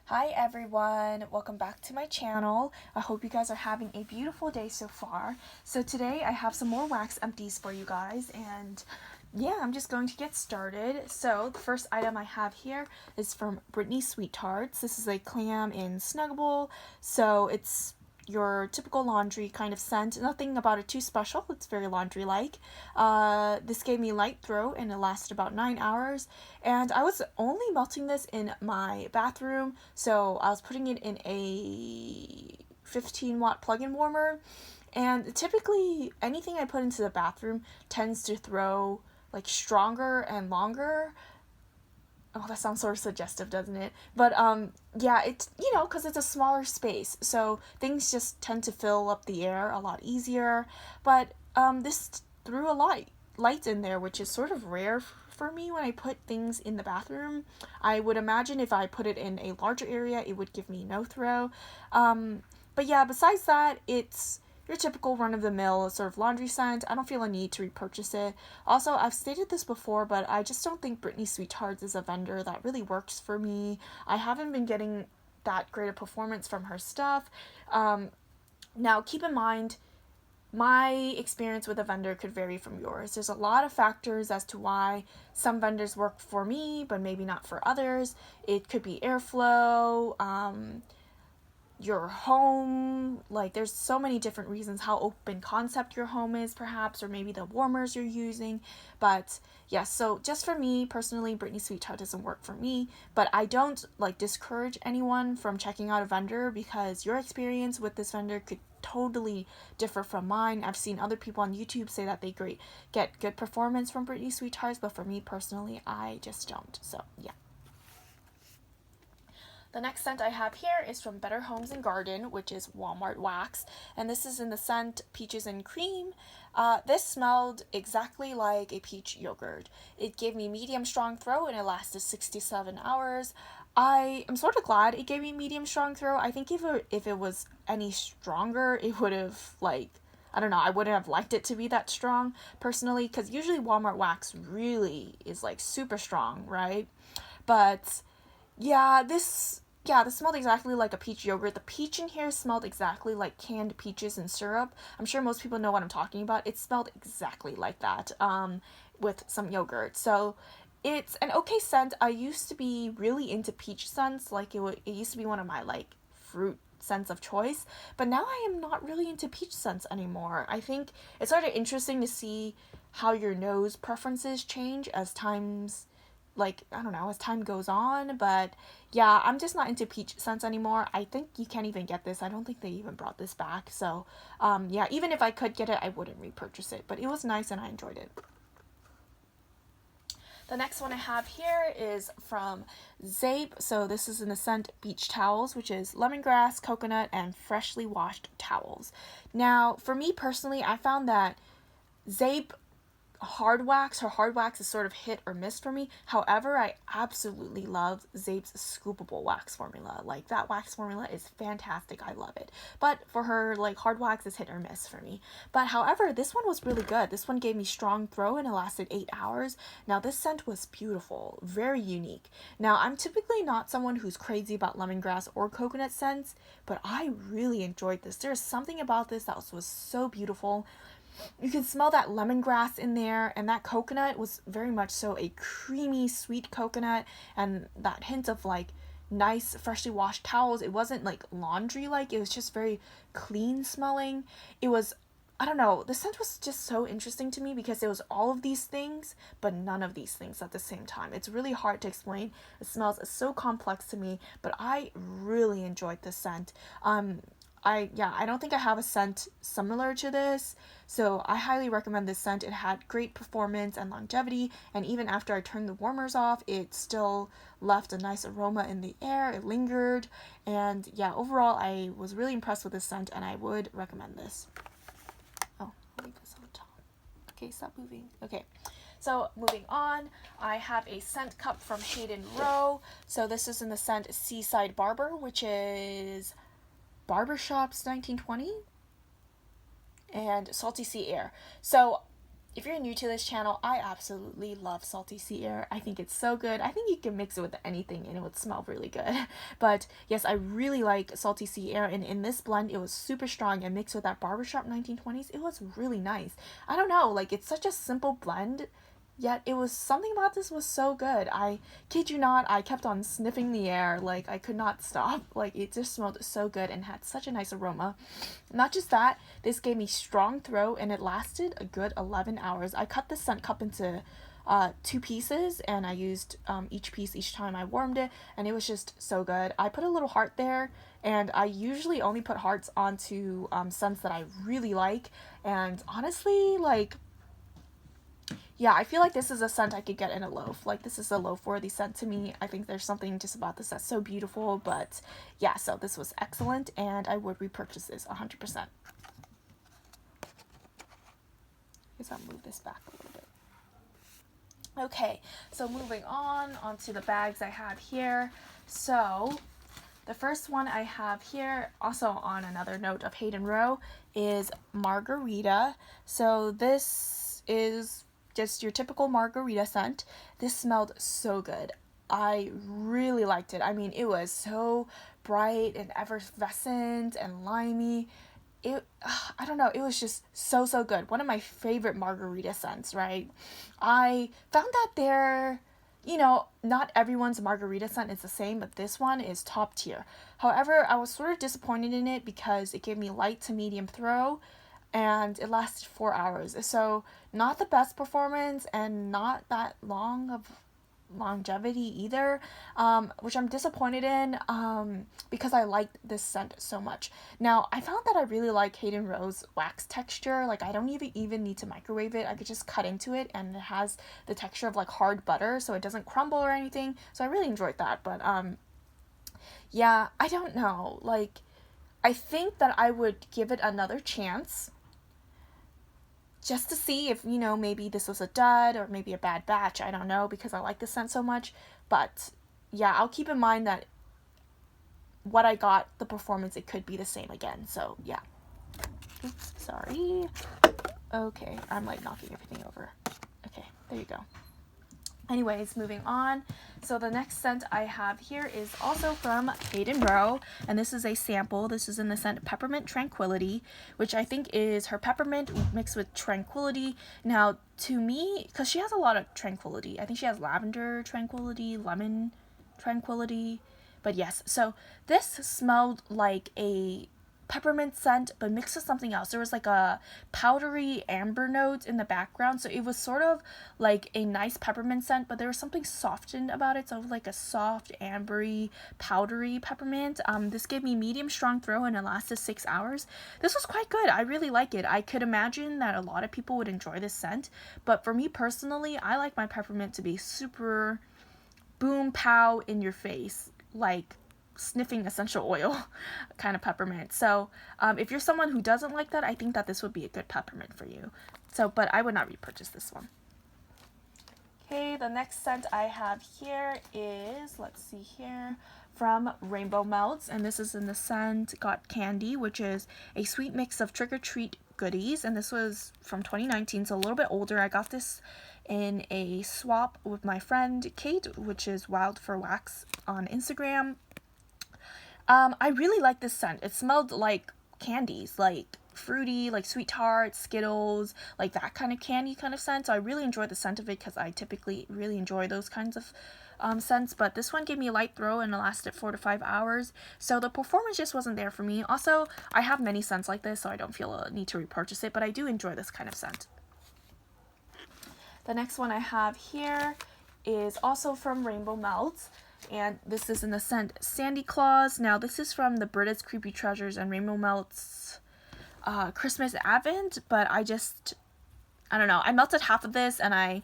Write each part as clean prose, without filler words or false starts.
Hi everyone, welcome back to my channel. I hope you guys are having a beautiful day so far. So today I have some more wax empties for you guys, and yeah, I'm just going to get started. So the first item I have here is from Britney Sweethearts. This is a clam in Snuggable, so it's your typical laundry kind of scent. Nothing about it too special. It's very laundry-like. This gave me light throw and it lasted about 9 hours. And I was only melting this in my bathroom, so I was putting it in a 15-watt plug-in warmer. And typically, anything I put into the bathroom tends to throw like stronger and longer. Oh, that sounds sort of suggestive, doesn't it? But yeah, it's, because it's a smaller space, so things just tend to fill up the air a lot easier. But this threw a lot light in there, which is sort of rare for me when I put things in the bathroom. I would imagine if I put it in a larger area, it would give me no throw. But yeah, besides that, it's your typical run-of-the-mill sort of laundry scent. I don't feel a need to repurchase it. Also, I've stated this before, but I just don't think Britney Sweethearts is a vendor that really works for me. I haven't been getting that great a performance from her stuff. Now, keep in mind, my experience with a vendor could vary from yours. There's a lot of factors as to why some vendors work for me, but maybe not for others. It could be airflow, your home, like there's so many different reasons, how open concept your home is perhaps, or maybe the warmers you're using. But yes, so just for me personally, Britney Sweetheart doesn't work for me, but I don't discourage anyone from checking out a vendor, because your experience with this vendor could totally differ from mine. I've seen other people on YouTube say that they get good performance from Britney Sweethearts, but for me personally, I just don't. So yeah. The next scent I have here is from Better Homes and Garden, which is Walmart Wax, and this is in the scent Peaches and Cream. This smelled exactly like a peach yogurt. It gave me medium strong throw and it lasted 67 hours. I am sort of glad it gave me medium strong throw. I think if it was any stronger, it would have I don't know, I wouldn't have liked it to be that strong personally, because usually Walmart Wax really is super strong, right? But yeah, this smelled exactly like a peach yogurt. The peach in here smelled exactly like canned peaches and syrup. I'm sure most people know what I'm talking about. It smelled exactly like that, with some yogurt. So it's an okay scent. I used to be really into peach scents. It used to be one of my fruit scents of choice. But now I am not really into peach scents anymore. I think it's sort of interesting to see how your nose preferences change as as time goes on. But yeah, I'm just not into peach scents anymore. I think you can't even get this. I don't think they even brought this back. So yeah, even if I could get it, I wouldn't repurchase it. But it was nice and I enjoyed it. The next one I have here is from Zape. So this is in the scent Beach Towels, which is lemongrass, coconut, and freshly washed towels. Now, for me personally, I found that Zape her hard wax is sort of hit or miss for me. However, I absolutely love Zape's scoopable wax formula. That wax formula is fantastic. I love it. But for her, hard wax is hit or miss for me. But however, this one was really good. This one gave me strong throw and it lasted 8 hours. Now, this scent was beautiful, very unique. Now, I'm typically not someone who's crazy about lemongrass or coconut scents, but I really enjoyed this. There's something about this that was so beautiful. You can smell that lemongrass in there, and that coconut was very much so a creamy, sweet coconut, and that hint of nice, freshly washed towels. It wasn't laundry it was just very clean smelling. It was, I don't know, the scent was just so interesting to me because it was all of these things, but none of these things at the same time. It's really hard to explain. It smells so complex to me, but I really enjoyed this scent. I don't think I have a scent similar to this, so I highly recommend this scent. It had great performance and longevity, and even after I turned the warmers off, it still left a nice aroma in the air. It lingered, and yeah, overall, I was really impressed with this scent, and I would recommend this. Oh, I'll leave this on top. Okay, stop moving. Okay. So moving on, I have a scent cup from Hayden Rowe. So this is in the scent Seaside Barber, which is Barbershops 1920 and Salty Sea Air. So if you're new to this channel, I absolutely love salty sea air. I think it's so good. I think you can mix it with anything and it would smell really good. But yes, I really like salty sea air, and in this blend it was super strong, and mixed with that barbershop 1920s, it was really nice. I don't know, like, it's such a simple blend, yet it was something about this was so good. I kid you not, I kept on sniffing the air, like I could not stop. Like, it just smelled so good and had such a nice aroma. Not just that, this gave me strong throw and it lasted a good 11 hours. I cut the scent cup into 2 pieces, and I used each piece each time I warmed it, and it was just so good. I put a little heart there, and I usually only put hearts onto scents that I really like, and honestly, like, yeah, I feel like this is a scent I could get in a loaf. Like, this is a loaf-worthy scent to me. I think there's something just about this that's so beautiful. But yeah, so this was excellent, and I would repurchase this 100%. I guess I'll move this back a little bit. Okay, so moving on to the bags I have here. So the first one I have here, also on another note of Hayden Rowe, is Margarita. So this is just your typical margarita scent. This smelled so good. I really liked it. I mean, it was so bright and effervescent and limey. I don't know, it was just so good. One of my favorite margarita scents, right? I found that not everyone's margarita scent is the same, but this one is top tier. However, I was sort of disappointed in it because it gave me light to medium throw, and it lasted 4 hours. So not the best performance, and not that long of longevity either, which I'm disappointed in, because I liked this scent so much. Now, I found that I really like Hayden Rowe's wax texture. Like, I don't even need to microwave it. I could just cut into it, and it has the texture of like hard butter, so it doesn't crumble or anything. So I really enjoyed that. But yeah, I don't know. Like, I think that I would give it another chance, just to see if, maybe this was a dud or maybe a bad batch. I don't know, because I like the scent so much. But yeah, I'll keep in mind that what I got, the performance, it could be the same again. So yeah. Oops, sorry. Okay, I'm like knocking everything over. Okay, there you go. Anyways, moving on. So the next scent I have here is also from Hayden Rowe, and this is a sample. This is in the scent Peppermint Tranquility, which I think is her peppermint mixed with tranquility. Now, to me, because she has a lot of tranquility, I think she has lavender tranquility, lemon tranquility, but yes, so this smelled like a peppermint scent, but mixed with something else. There was like a powdery amber note in the background, so it was sort of like a nice peppermint scent, but there was something softened about it, so it was like a soft, ambery, powdery peppermint. This gave me medium strong throw, and it lasted 6 hours. This was quite good. I really like it. I could imagine that a lot of people would enjoy this scent, but for me personally, I like my peppermint to be super boom pow in your face, like sniffing essential oil kind of peppermint. So if you're someone who doesn't like that, I think that this would be a good peppermint for you. So, but I would not repurchase this one. Okay, the next scent I have here is, let's see here, from Rainbow Melts, and this is in the scent Got Candy, which is a sweet mix of trick-or-treat goodies, and this was from 2019, so a little bit older. I got this in a swap with my friend Kate, which is Wild for Wax on Instagram. I really like this scent. It smelled like candies, like fruity, like sweet Tartz, Skittles, like that kind of candy kind of scent. So I really enjoyed the scent of it, because I typically really enjoy those kinds of scents. But this one gave me a light throw, and it lasted 4 to 5 hours. So the performance just wasn't there for me. Also, I have many scents like this, so I don't feel a need to repurchase it, but I do enjoy this kind of scent. The next one I have here is also from Rainbow Melts, and this is in the scent Sandy Claus. Now, this is from the Brita's Creepy Treasures and Rainbow Melts Christmas Advent, but I don't know. I melted half of this, and I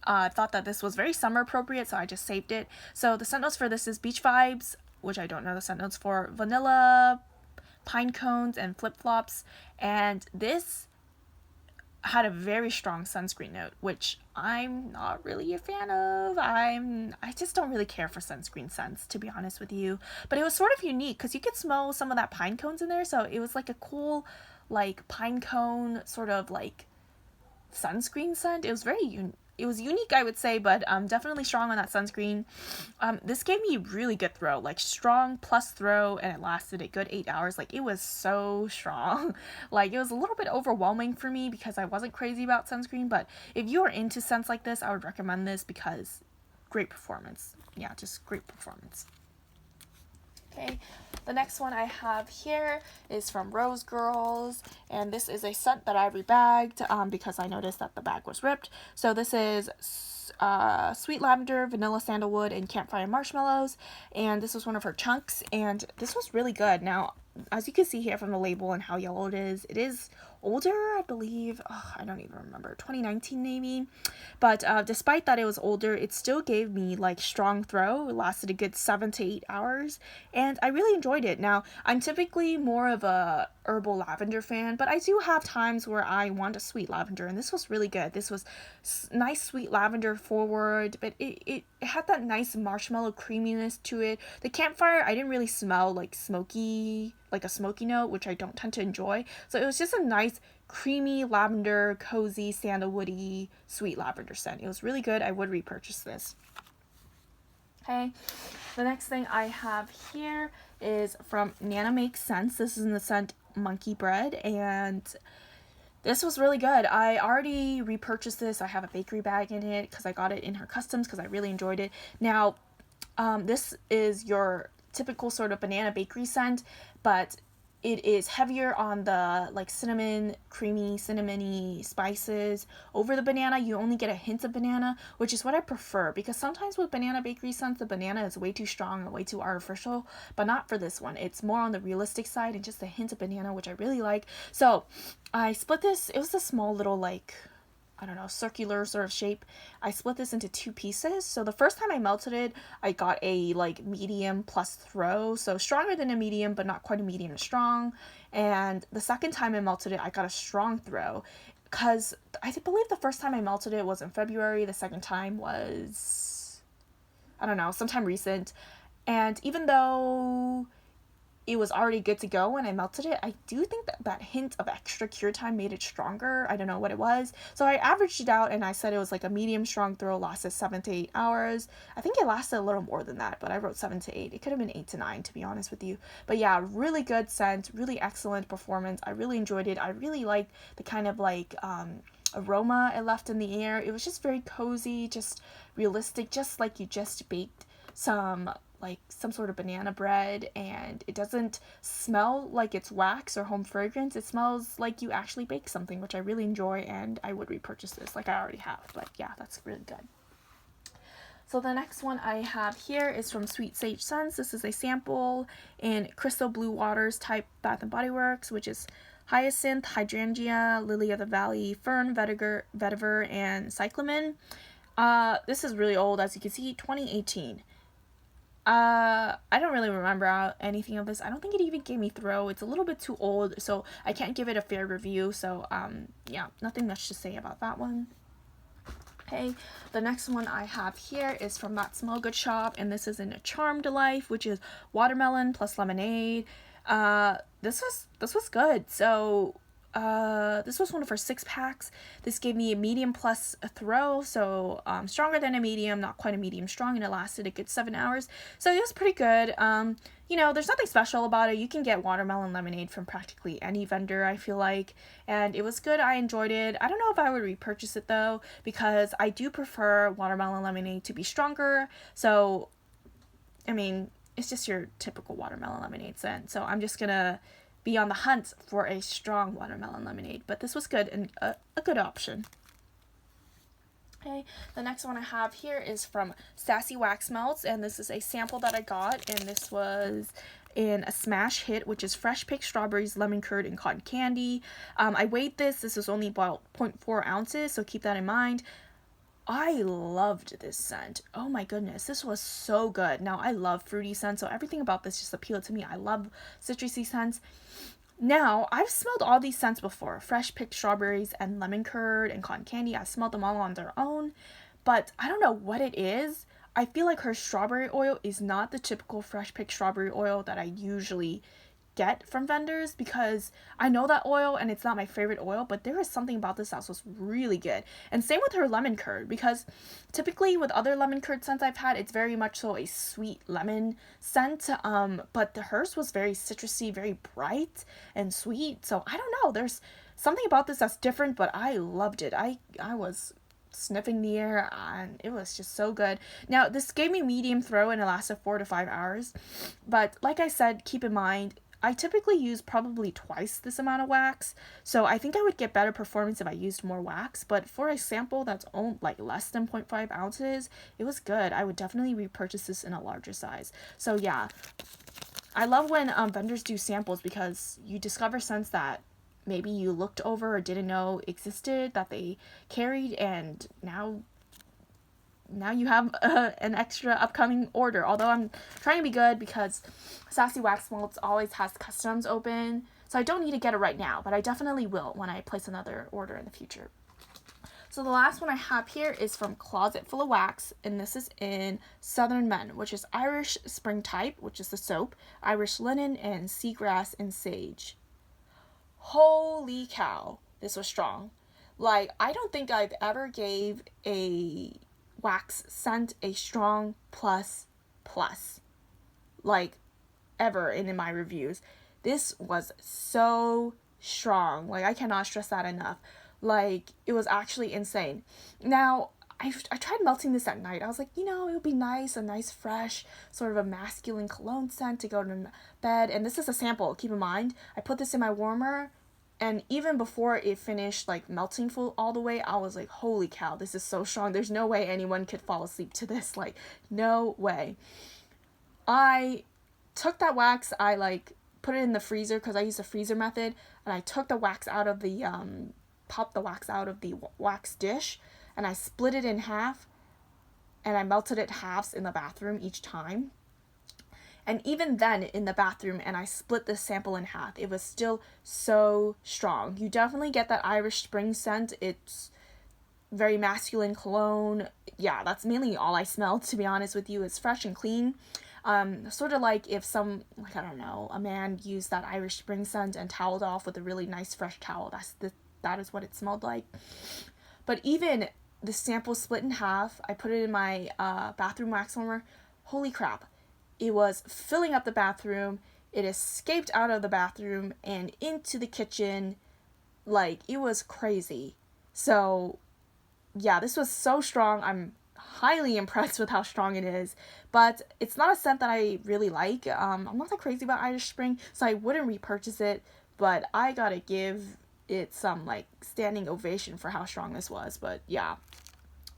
thought that this was very summer appropriate, so I just saved it. So the scent notes for this is Beach Vibes, which I don't know the scent notes for, vanilla, pine cones, and flip-flops, and this had a very strong sunscreen note, which I'm not really a fan of. I just don't really care for sunscreen scents, to be honest with you. But it was sort of unique, because you could smell some of that pine cones in there, so it was like a cool, like, pine cone sort of like sunscreen scent. It was it was unique, I would say, but definitely strong on that sunscreen. This gave me really good throw, like strong plus throw, and it lasted a good 8 hours. Like, it was so strong. Like, it was a little bit overwhelming for me because I wasn't crazy about sunscreen, but if you are into scents like this, I would recommend this because great performance. Yeah, just great performance. Okay, the next one I have here is from RoseGirls, and this is a scent that I rebagged because I noticed that the bag was ripped. So this is sweet lavender, vanilla sandalwood, and campfire marshmallows, and this was one of her chunks, and this was really good. Now, as you can see here from the label and how yellow it is older, I believe. I don't even remember, 2019 maybe. But despite that it was older, it still gave me like strong throw. It lasted a good 7 to 8 hours, and I really enjoyed it. Now, I'm typically more of a herbal lavender fan, but I do have times where I want a sweet lavender, and this was really good. This was nice sweet lavender forward, but it had that nice marshmallow creaminess to it. The campfire, I didn't really smell like a smoky note, which I don't tend to enjoy. So it was just a nice creamy lavender, cozy, sandalwoody, sweet lavender scent. It was really good. I would repurchase this. Okay, the next thing I have here is from Nana Makes Sense. This is in the scent Monkey Bread, and this was really good. I already repurchased this. I have a bakery bag in it because I got it in her customs because I really enjoyed it. Now, this is your typical sort of banana bakery scent, but it is heavier on the like cinnamon, creamy, cinnamony spices. Over the banana, you only get a hint of banana, which is what I prefer, because sometimes with banana bakery scents, the banana is way too strong and way too artificial, but not for this one. It's more on the realistic side and just a hint of banana, which I really like. So I split this. It was a small little, like, I don't know, circular sort of shape. I split this into 2 pieces. So the first time I melted it, I got a like medium plus throw, so stronger than a medium, but not quite a medium strong. And the second time I melted it, I got a strong throw, because I believe the first time I melted it was in February. The second time was, I don't know, sometime recent. And even though it was already good to go when I melted it, I do think that that hint of extra cure time made it stronger. I don't know what it was. So I averaged it out and I said it was like a medium strong throw, lasted 7 to 8 hours. I think it lasted a little more than that, but I wrote 7 to 8. It could have been 8 to 9, to be honest with you. But yeah, really good scent, really excellent performance. I really enjoyed it. I really liked the kind of like aroma it left in the air. It was just very cozy, just realistic, just like you just baked some sort of banana bread, and it doesn't smell like it's wax or home fragrance. It smells like you actually bake something, which I really enjoy, and I would repurchase this like I already have. But yeah, that's really good. So the next one I have here is from Sweet Sage Scents. This is a sample in Crystal Blue Waters type Bath and Body Works, which is hyacinth, hydrangea, lily of the valley, fern, vetiver, and cyclamen. This is really old, as you can see, 2018. I don't really remember anything of this. I don't think it even gave me throw. It's a little bit too old, so I can't give it a fair review. So, yeah, nothing much to say about that one. Okay, the next one I have here is from That Smell Good shop, and this is in a Charmed Life, which is watermelon plus lemonade. This was good. So, this was one of her 6-packs. This gave me a medium plus a throw, so stronger than a medium, not quite a medium strong, and it lasted a good 7 hours. So it was pretty good. You know, there's nothing special about it. You can get watermelon lemonade from practically any vendor, I feel like, and it was good. I enjoyed it. I don't know if I would repurchase it though, because I do prefer watermelon lemonade to be stronger. So, I mean, it's just your typical watermelon lemonade scent. So I'm just gonna be on the hunt for a strong watermelon lemonade, but this was good and a good option. Okay, the next one I have here is from Sassy Wax Melts, and this is a sample that I got, and this was in a smash hit, which is fresh picked strawberries, lemon curd, and cotton candy. I weighed this. This is only about 0.4 ounces, so keep that in mind. I loved this scent. Oh my goodness, this was so good. Now, I love fruity scents, so everything about this just appealed to me. I love citrusy scents. Now, I've smelled all these scents before. Fresh picked strawberries and lemon curd and cotton candy. I smelled them all on their own, but I don't know what it is. I feel like her strawberry oil is not the typical fresh picked strawberry oil that I usually get from vendors, because I know that oil and it's not my favorite oil, but there is something about this that was really good. And same with her lemon curd, because typically with other lemon curd scents I've had, it's very much so a sweet lemon scent, but hers was very citrusy, very bright and sweet. So I don't know, there's something about this that's different, but I loved it. I was sniffing the air and it was just so good. Now this gave me medium throw and it lasted 4 to 5 hours, but like I said, keep in mind I typically use probably twice this amount of wax, so I think I would get better performance if I used more wax. But for a sample that's like less than 0.5 ounces, it was good. I would definitely repurchase this in a larger size. So yeah, I love when vendors do samples, because you discover scents that maybe you looked over or didn't know existed that they carried, and now you have an extra upcoming order. Although I'm trying to be good, because Sassy Wax Melts always has customs open, so I don't need to get it right now, but I definitely will when I place another order in the future. So the last one I have here is from Closet Full of Wax, and this is in Southern Men, which is Irish Spring Type, which is the soap, Irish Linen, and Seagrass and Sage. Holy cow, this was strong. Like, I don't think I've ever gave a wax scent a strong plus, like, ever in my reviews. This was so strong. Like, I cannot stress that enough. Like, it was actually insane. Now, I tried melting this at night. I was like, you know, it would be nice, a nice fresh sort of a masculine cologne scent to go to bed. And this is a sample, keep in mind. I put this in my warmer, and even before it finished like melting full all the way, I was like, holy cow, this is so strong. There's no way anyone could fall asleep to this. Like, no way. I took that wax, I like put it in the freezer, because I use the freezer method, and I took the wax out of the popped the wax out of the wax dish, and I split it in half, and I melted it halves in the bathroom each time. And even then in the bathroom, and I split this sample in half, it was still so strong. You definitely get that Irish Spring scent. It's very masculine cologne. Yeah, that's mainly all I smelled, to be honest with you. It's fresh and clean. Sort of like if I don't know, a man used that Irish Spring scent and toweled off with a really nice fresh towel. That is what it smelled like. But even the sample split in half, I put it in my bathroom wax warmer. Holy crap. It was filling up the bathroom. It escaped out of the bathroom and into the kitchen. Like, it was crazy. So, yeah, this was so strong. I'm highly impressed with how strong it is. But it's not a scent that I really like. I'm not that crazy about Irish Spring, so I wouldn't repurchase it. But I gotta give it some, like, standing ovation for how strong this was. But, yeah.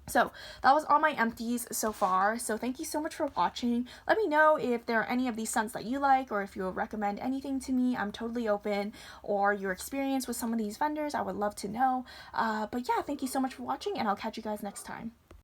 So that was all my empties so far. So thank you so much for watching. Let me know if there are any of these scents that you like, or if you'll recommend anything to me. I'm totally open. Or your experience with some of these vendors, I would love to know. But yeah, thank you so much for watching, and I'll catch you guys next time.